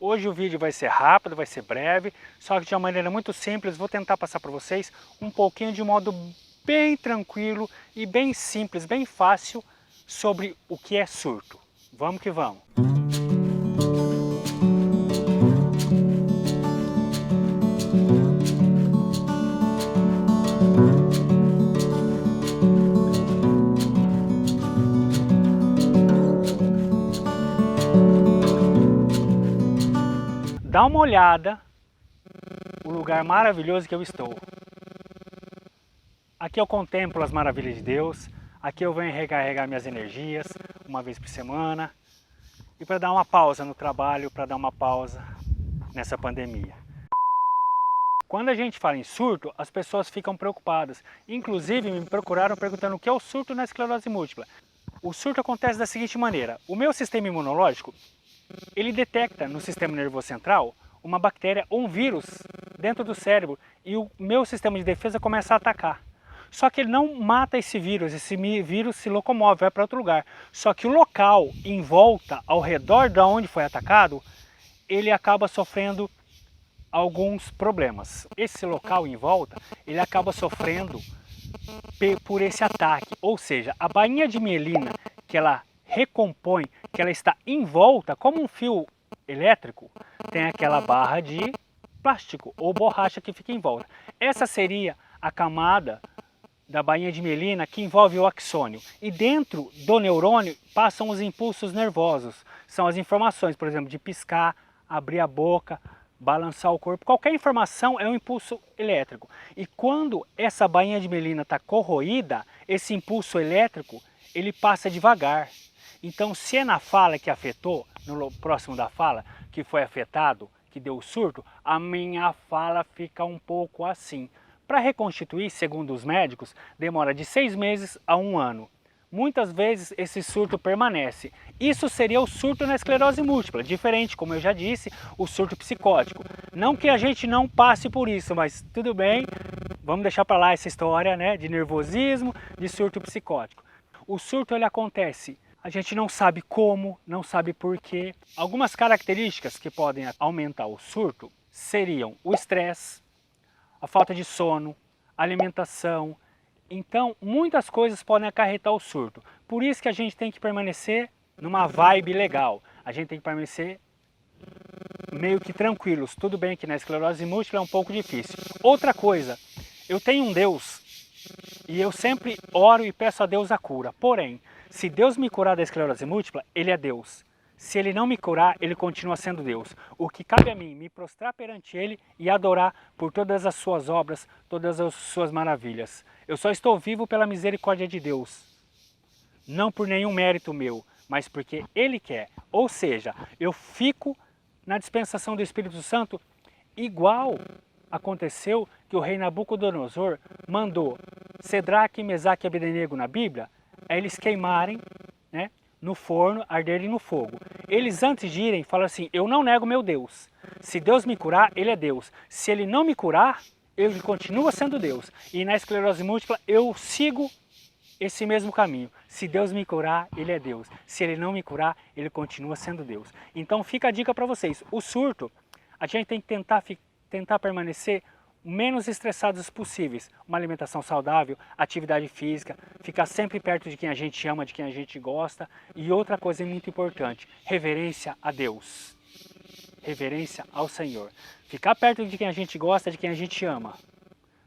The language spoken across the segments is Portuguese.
Hoje o vídeo vai ser rápido, vai ser breve, só que de uma maneira muito simples. Vou tentar passar para vocês um pouquinho de modo bem tranquilo e bem simples, bem fácil sobre o que é surto. Vamos que vamos! Dá uma olhada no lugar maravilhoso que eu estou. Aqui eu contemplo as maravilhas de Deus, aqui eu venho recarregar minhas energias uma vez por semana e para dar uma pausa no trabalho, para dar uma pausa nessa pandemia. Quando a gente fala em surto, as pessoas ficam preocupadas. Inclusive me procuraram perguntando o que é o surto na esclerose múltipla. O surto acontece da seguinte maneira: o meu sistema imunológico, ele detecta no sistema nervoso central uma bactéria ou um vírus dentro do cérebro e o meu sistema de defesa começa a atacar. Só que ele não mata esse vírus se locomove, vai para outro lugar. Só que o local em volta, ao redor de onde foi atacado, ele acaba sofrendo alguns problemas. Esse local em volta, ele acaba sofrendo por esse ataque. Ou seja, a bainha de mielina que ela recompõe, que ela está em volta, como um fio elétrico, tem aquela barra de plástico ou borracha que fica em volta. Essa seria a camada da bainha de mielina que envolve o axônio. E dentro do neurônio passam os impulsos nervosos. São as informações, por exemplo, de piscar, abrir a boca, balançar o corpo. Qualquer informação é um impulso elétrico. E quando essa bainha de mielina está corroída, esse impulso elétrico ele passa devagar. Então, se é na fala que afetou, no próximo da fala, que foi afetado, que deu o surto, a minha fala fica um pouco assim. Para reconstituir, segundo os médicos, demora de 6 meses a 1 ano. Muitas vezes esse surto permanece. Isso seria o surto na esclerose múltipla, diferente, como eu já disse, o surto psicótico. Não que a gente não passe por isso, mas tudo bem, vamos deixar para lá essa história, né, de nervosismo, de surto psicótico. O surto ele acontece, a gente não sabe como, não sabe porquê. Algumas características que podem aumentar o surto seriam o estresse, a falta de sono, alimentação. Então, muitas coisas podem acarretar o surto. Por isso que a gente tem que permanecer numa vibe legal. A gente tem que permanecer meio que tranquilos. Tudo bem que na esclerose múltipla é um pouco difícil. Outra coisa, eu tenho um Deus e eu sempre oro e peço a Deus a cura. Porém, se Deus me curar da esclerose múltipla, Ele é Deus. Se Ele não me curar, Ele continua sendo Deus. O que cabe a mim, me prostrar perante Ele e adorar por todas as suas obras, todas as suas maravilhas. Eu só estou vivo pela misericórdia de Deus. Não por nenhum mérito meu, mas porque Ele quer. Ou seja, eu fico na dispensação do Espírito Santo igual aconteceu que o rei Nabucodonosor mandou Cedraque, Mesaque e Abednego na Bíblia, a eles queimarem, né, no forno, arderem no fogo. Eles antes de irem falaram assim: eu não nego meu Deus. Se Deus me curar, Ele é Deus. Se Ele não me curar, Ele continua sendo Deus. E na esclerose múltipla eu sigo esse mesmo caminho. Se Deus me curar, Ele é Deus. Se Ele não me curar, Ele continua sendo Deus. Então fica a dica para vocês. O surto, a gente tem que tentar permanecer o menos estressados possíveis. Uma alimentação saudável, atividade física, ficar sempre perto de quem a gente ama, de quem a gente gosta. E outra coisa muito importante, reverência a Deus. Reverência ao Senhor. Ficar perto de quem a gente gosta, de quem a gente ama.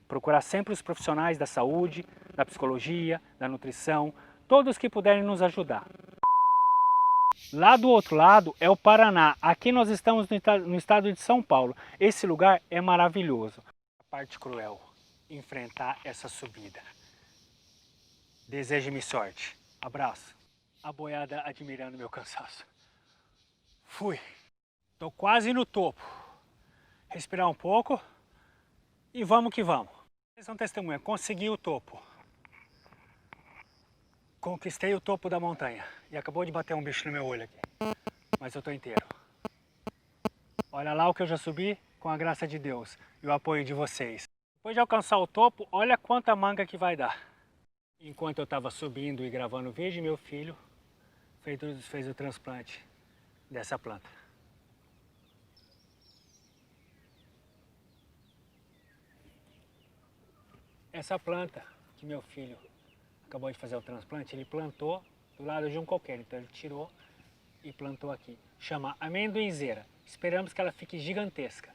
Procurar sempre os profissionais da saúde, da psicologia, da nutrição, todos que puderem nos ajudar. Lá do outro lado é o Paraná. Aqui nós estamos no estado de São Paulo. Esse lugar é maravilhoso. A parte cruel, enfrentar essa subida. Deseje-me sorte. Abraço. A boiada admirando meu cansaço. Fui. Estou quase no topo. Respirar um pouco e vamos que vamos. Vocês são testemunha, consegui o topo. Conquistei o topo da montanha. E acabou de bater um bicho no meu olho aqui. Mas eu estou inteiro. Olha lá o que eu já subi com a graça de Deus e o apoio de vocês. Depois de alcançar o topo, olha quanta manga que vai dar. Enquanto eu estava subindo e gravando o vídeo, meu filho fez o transplante dessa planta. Essa planta que meu filho acabou de fazer o transplante, ele plantou do lado de um coqueiro, então ele tirou e plantou aqui. Chama amendoinzeira. Esperamos que ela fique gigantesca.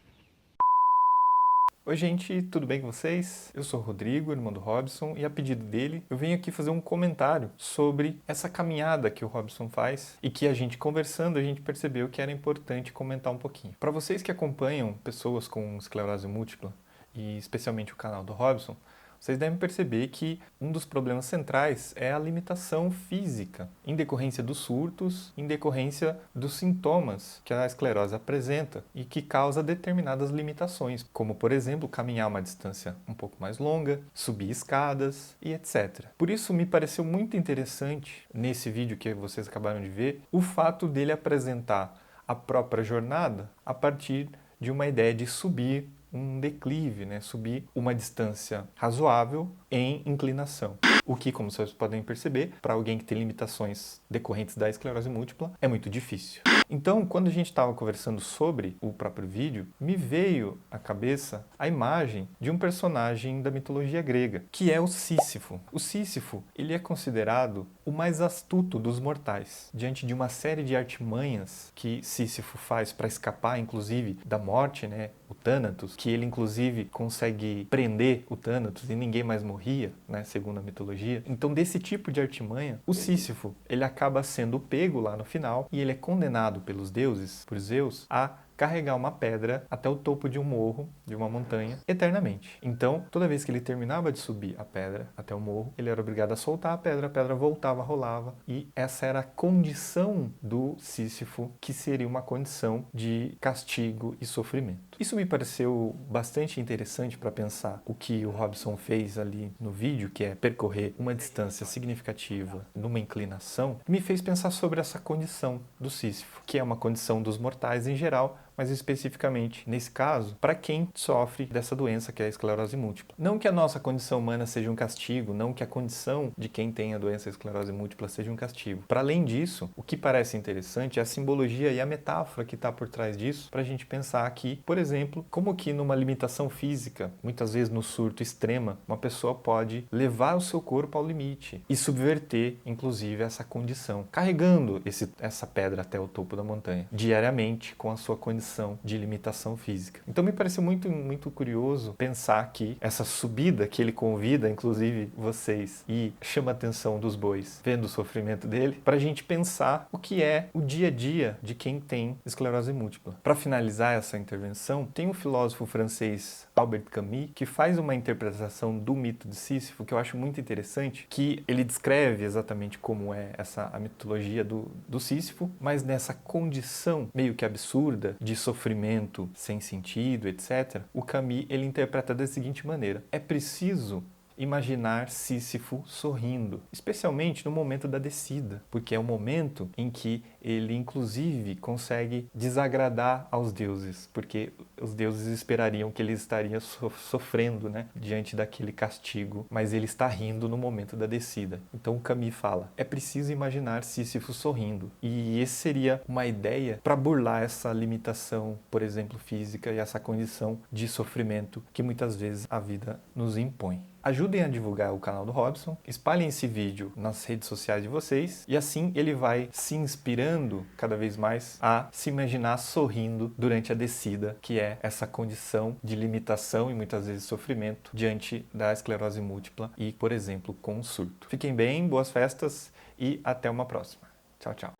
Oi gente, tudo bem com vocês? Eu sou o Rodrigo, irmão do Robson, e a pedido dele eu venho aqui fazer um comentário sobre essa caminhada que o Robson faz e que a gente conversando a gente percebeu que era importante comentar um pouquinho. Para vocês que acompanham pessoas com esclerose múltipla e especialmente o canal do Robson, vocês devem perceber que um dos problemas centrais é a limitação física, em decorrência dos surtos, em decorrência dos sintomas que a esclerose apresenta e que causa determinadas limitações, como, por exemplo, caminhar uma distância um pouco mais longa, subir escadas e etc. Por isso, me pareceu muito interessante, nesse vídeo que vocês acabaram de ver, o fato dele apresentar a própria jornada a partir de uma ideia de subir um declive, subir uma distância razoável em inclinação. O que, como vocês podem perceber, para alguém que tem limitações decorrentes da esclerose múltipla, é muito difícil. Então, quando a gente estava conversando sobre o próprio vídeo, me veio à cabeça a imagem de um personagem da mitologia grega, que é o Sísifo. O Sísifo, ele é considerado o mais astuto dos mortais. Diante de uma série de artimanhas que Sísifo faz para escapar, inclusive, da morte, o Thanatos, que ele, inclusive, consegue prender o Thanatos e ninguém mais morria, segundo a mitologia. Então, desse tipo de artimanha, o Sísifo, ele acaba sendo pego lá no final e ele é condenado pelos deuses, por Zeus, a carregar uma pedra até o topo de um morro, de uma montanha, eternamente. Então, toda vez que ele terminava de subir a pedra até o morro, ele era obrigado a soltar a pedra voltava, rolava, e essa era a condição do Sísifo, que seria uma condição de castigo e sofrimento. Isso me pareceu bastante interessante para pensar o que o Robson fez ali no vídeo, que é percorrer uma distância significativa numa inclinação, me fez pensar sobre essa condição do Sísifo, que é uma condição dos mortais em geral, mas especificamente, nesse caso, para quem sofre dessa doença que é a esclerose múltipla. Não que a nossa condição humana seja um castigo, não que a condição de quem tem a doença esclerose múltipla seja um castigo. Para além disso, o que parece interessante é a simbologia e a metáfora que está por trás disso, para a gente pensar aqui, por exemplo, como que numa limitação física, muitas vezes no surto extrema, uma pessoa pode levar o seu corpo ao limite e subverter, inclusive, essa condição, carregando essa pedra até o topo da montanha, diariamente com a sua condição de limitação física. Então me pareceu muito curioso pensar que essa subida que ele convida, inclusive vocês, e chama a atenção dos bois, vendo o sofrimento dele, para a gente pensar o que é o dia a dia de quem tem esclerose múltipla. Para finalizar essa intervenção, tem um filósofo francês, Albert Camus, que faz uma interpretação do mito de Sísifo que eu acho muito interessante, que ele descreve exatamente como é a mitologia do Sísifo, mas nessa condição meio que absurda de sofrimento sem sentido, etc., o Camus ele interpreta da seguinte maneira: é preciso imaginar Sísifo sorrindo, especialmente no momento da descida, porque é o momento em que ele, inclusive, consegue desagradar aos deuses, porque os deuses esperariam que ele estaria sofrendo, diante daquele castigo, mas ele está rindo no momento da descida. Então o Camus fala, é preciso imaginar Sísifo sorrindo, e esse seria uma ideia para burlar essa limitação, por exemplo, física e essa condição de sofrimento que muitas vezes a vida nos impõe. Ajudem a divulgar o canal do Robson, espalhem esse vídeo nas redes sociais de vocês e assim ele vai se inspirando cada vez mais a se imaginar sorrindo durante a descida, que é essa condição de limitação e muitas vezes sofrimento diante da esclerose múltipla e, por exemplo, com o surto. Fiquem bem, boas festas e até uma próxima. Tchau, tchau.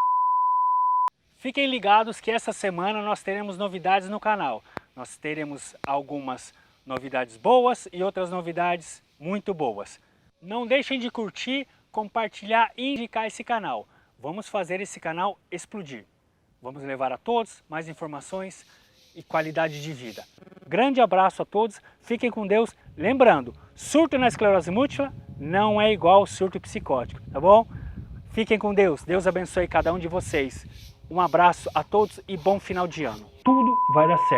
Fiquem ligados que essa semana nós teremos novidades no canal. Nós teremos algumas novidades boas e outras novidades muito boas. Não deixem de curtir, compartilhar e indicar esse canal. Vamos fazer esse canal explodir. Vamos levar a todos mais informações e qualidade de vida. Grande abraço a todos, fiquem com Deus. Lembrando, surto na esclerose múltipla não é igual ao surto psicótico, tá bom? Fiquem com Deus, Deus abençoe cada um de vocês. Um abraço a todos e bom final de ano. Tudo vai dar certo.